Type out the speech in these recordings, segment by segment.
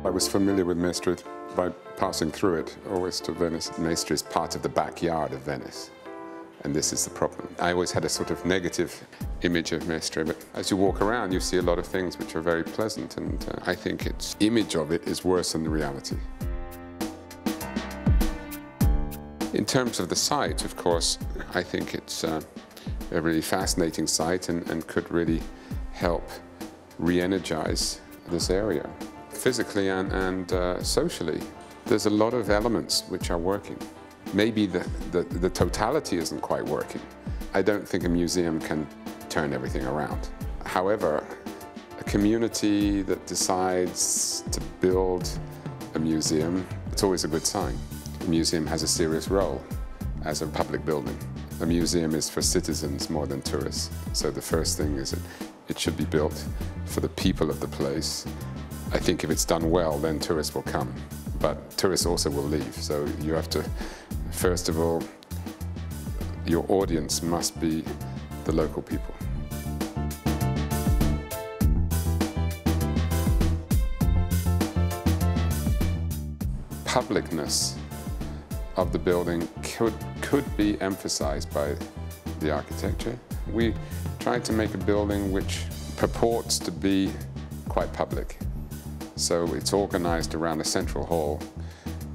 I was familiar with Mestre by passing through it, always to Venice. Mestre is part of the backyard of Venice, and this is the problem. I always had a sort of negative image of Mestre, but as you walk around, you see a lot of things which are very pleasant, and I think its image of it is worse than the reality. In terms of the site, of course, I think it's a really fascinating site and could really help re-energize this area. Physically and socially, there's a lot of elements which are working. Maybe the totality isn't quite working. I don't think a museum can turn everything around. However, a community that decides to build a museum, it's always a good sign. A museum has a serious role as a public building. A museum is for citizens more than tourists. So the first thing is that it should be built for the people of the place. I think if it's done well, then tourists will come. But tourists also will leave. So you have to, first of all, your audience must be the local people. Publicness of the building could be emphasized by the architecture. We tried to make a building which purports to be quite public. So it's organized around a central hall,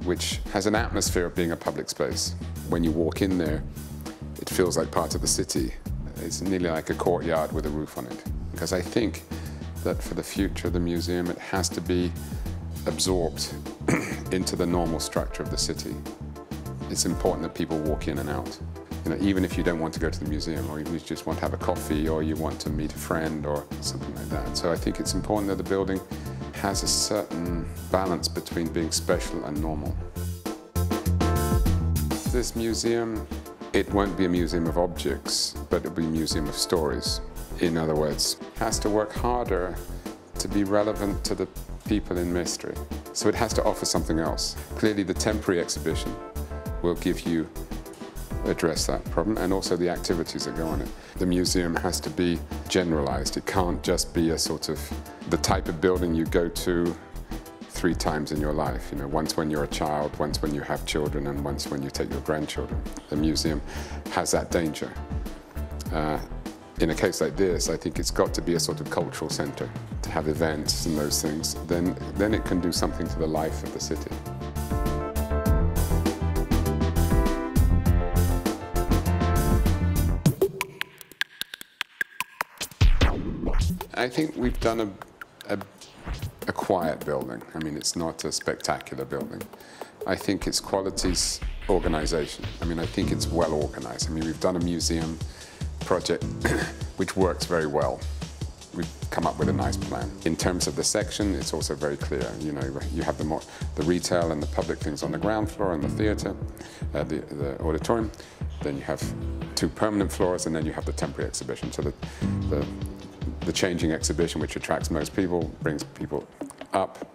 which has an atmosphere of being a public space. When you walk in there, it feels like part of the city. It's nearly like a courtyard with a roof on it. Because I think that for the future of the museum, it has to be absorbed into the normal structure of the city. It's important that people walk in and out. You know, even if you don't want to go to the museum, or you just want to have a coffee, or you want to meet a friend, or something like that. So I think it's important that the building has a certain balance between being special and normal. This museum, it won't be a museum of objects, but it'll be a museum of stories. In other words, it has to work harder to be relevant to the people in Mestre. So it has to offer something else. Clearly the temporary exhibition will address that problem, and also the activities that go on it. The museum has to be generalized. It can't just be a sort of the type of building you go to 3 times in your life. You know, once when you're a child, once when you have children, and once when you take your grandchildren. The museum has that danger. In a case like this, I think it's got to be a sort of cultural center, to have events and those things. Then it can do something to the life of the city. I think we've done a quiet building. I mean, it's not a spectacular building. I think its quality's organization. I mean, I think it's well organized. I mean, we've done a museum project which works very well. We've come up with a nice plan. In terms of the section, it's also very clear. You know, you have the retail and the public things on the ground floor, and the theater, the auditorium. Then you have 2 permanent floors, and then you have the temporary exhibition. So the changing exhibition, which attracts most people, brings people up.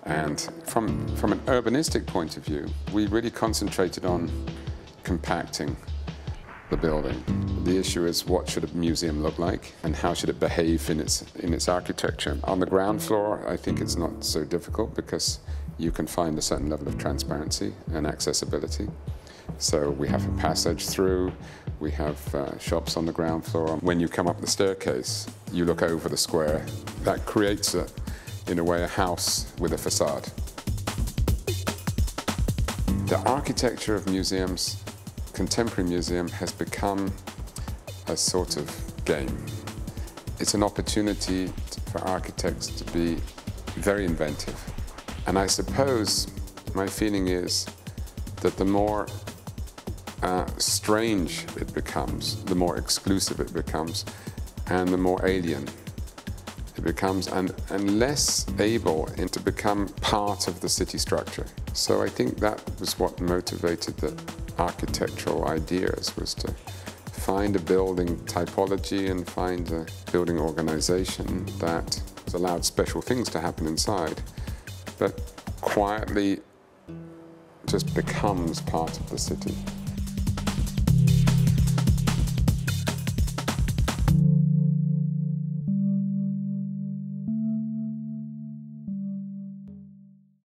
And from an urbanistic point of view, we really concentrated on compacting the building. The issue is, what should a museum look like, and how should it behave in its architecture? On the ground floor, I think it's not so difficult, because you can find a certain level of transparency and accessibility. So we have a passage through, we have shops on the ground floor. When you come up the staircase, you look over the square. That creates, in a way, a house with a facade. The architecture of museums, contemporary museum, has become a sort of game. It's an opportunity for architects to be very inventive. And I suppose my feeling is that the more strange it becomes, the more exclusive it becomes, and the more alien it becomes, and less able to become part of the city structure. So I think that was what motivated the architectural ideas, was to find a building typology and find a building organization that has allowed special things to happen inside, but quietly just becomes part of the city.